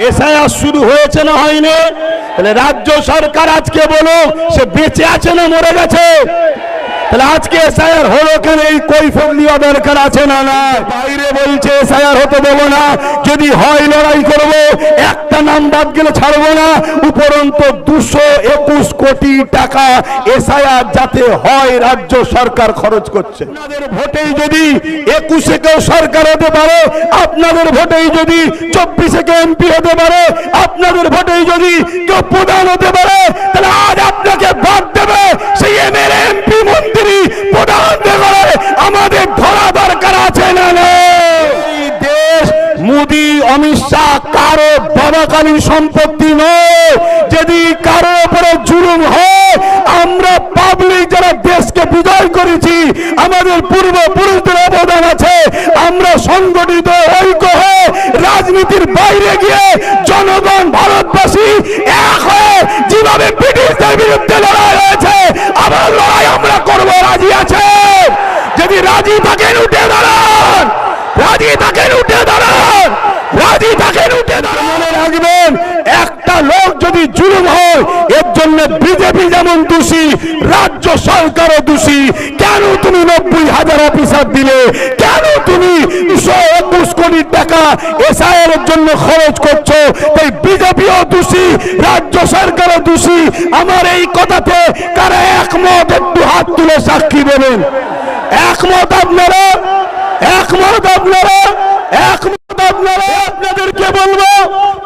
SIR শুরু হয়েছে না হয়নি? তাহলে রাজ্য সরকার আজকে বলো সে বেঁচে আছে না মরে গেছে? তাহলে আজকে এসআইআর হলো কেন? এই কৈফিয়ত দেওয়া দরকার আছে না? না, বাইরে বলছে এসআইআর হতে দেবো না, যদি হয় লড়াই করব, একটা নাম বাদ গেলে ছাড়বো না। উপরন্তু 221 কোটি টাকা এসআইআর যাতে হয় রাজ্য সরকার খরচ করছে। আপনাদের ভোটেই যদি 21-এ কেউ সরকার হতে পারে, আপনাদের ভোটেই যদি 24-এ কেউ এমপি হতে পারে, আপনাদের ভোটেই যদি কেউ প্রধান হতে পারে, তাহলে আজ আপনাকে ভোট দেবে সেই এমএলএ এমপি মন্ত্রী প্রধান দেবে আমাদের ধরা দরকার আছে না? এই দেশ মোদি অমিত শাহ কারো বাবাকালীন সম্পত্তি নয়। যদি কারো উপরে জুলুম হয়, আমরা পাবলিক যারা দেশকে বিজয় করেছি, আমাদের পূর্বপুরুষদের অবদান আছে, আমরা সংগঠিত ঐক্য হয়ে রাজনীতির বাইরে গিয়ে জনগণ ভারতবাসী এক হয়ে যেভাবে ব্রিটিশদের বিরুদ্ধে লড়াই হয়েছে, আবার লড়াই আমরা করব। রাজি আছে? যদি রাজি থাকেন উঠে দাঁড়ান, রাজি থাকেন উঠে দাঁড়ান, রাজি থাকেন উঠে দাঁড়ান। মনে রাখবেন, একটা লোক যদি জুলুম হয়, এর জন্য বিজেপি যেমন দোষী, রাজ্য সরকারও দোষী। কেন তুমি 90,000 অফিসার দিলে? কেন তুমি 221 কোটি টাকা এসআইআর এর জন্য খরচ করছো? তাই বিজেপিও দোষী, রাজ্য সরকারও দোষী। আমার এই কথাতে কারা একমত একটু হাত তুলে সাক্ষী দেবেন। একমত আপনারা? একমত আপনারা? একমত আপনারা? আপনাদেরকে বলবো,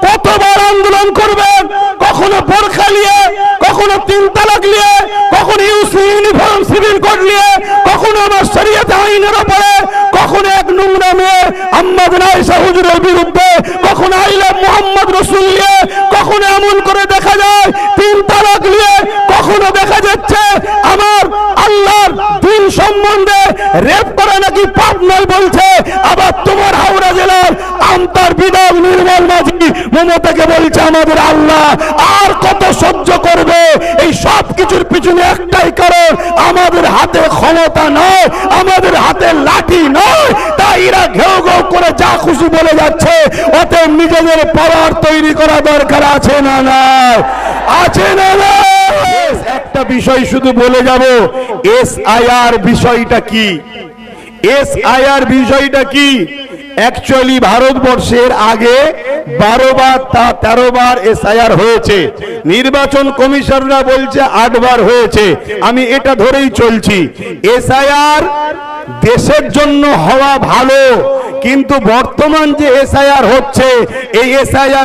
কতবার আন্দোলন করবেন? কখনো বোরখা নিয়ে, কখনো 3 তালাক নিয়ে, কখনো ইউনিফর্ম সিভিল কোড নিয়ে, কখনো আমার শরীয়ত আইনের উপরে, কখনো এক নোংরা মেয়ে আম্মা আয়েশা হুজুরের বিরুদ্ধে, কখনো আইলা মুহাম্মদ রাসূল নিয়ে, কখনো এমন করে দেখা যায় 3 তালাক নিয়ে, কখনো দেখা যাচ্ছে আমার আল্লাহর দিন সম্বন্ধে রেপ করা নাকি পাপ নয় বলছে। আবার তোমার হাওড়া জেলার আমতার বিধায়ক নির্মল মাঝি মমতাকে বলছে আমাদের আল্লাহ। আর কত সহ্য করবে? এই সব কিছুর পিছনে একটাই কারণ, আমাদের হাতে ক্ষমতা নয়, আমাদের হাতে লাঠি নয়। তাই এরা ঘেউ ঘেউ করে যা খুশি বলে যাচ্ছে। অতএব নিজেদের পাওয়ার তৈরি করা দরকার আছে না? না আছে না? না, একটা বিষয় শুধু বলে যাব, এসআইআর বিষয়টা কি? এসআইআর বিষয়টা কি? অ্যাকচুয়ালি ভারতবর্ষের আগে 12 বার 13 বার এসআইআর হয়েছে। নির্বাচন কমিশনরা বলছে 8 বার হয়েছে। আমি এটা ধরেই চলছি। এসআইআর দেশের জন্য হওয়া ভালো, কিন্তু বর্তমান যে এসআইআর হচ্ছে, এই এসআইআর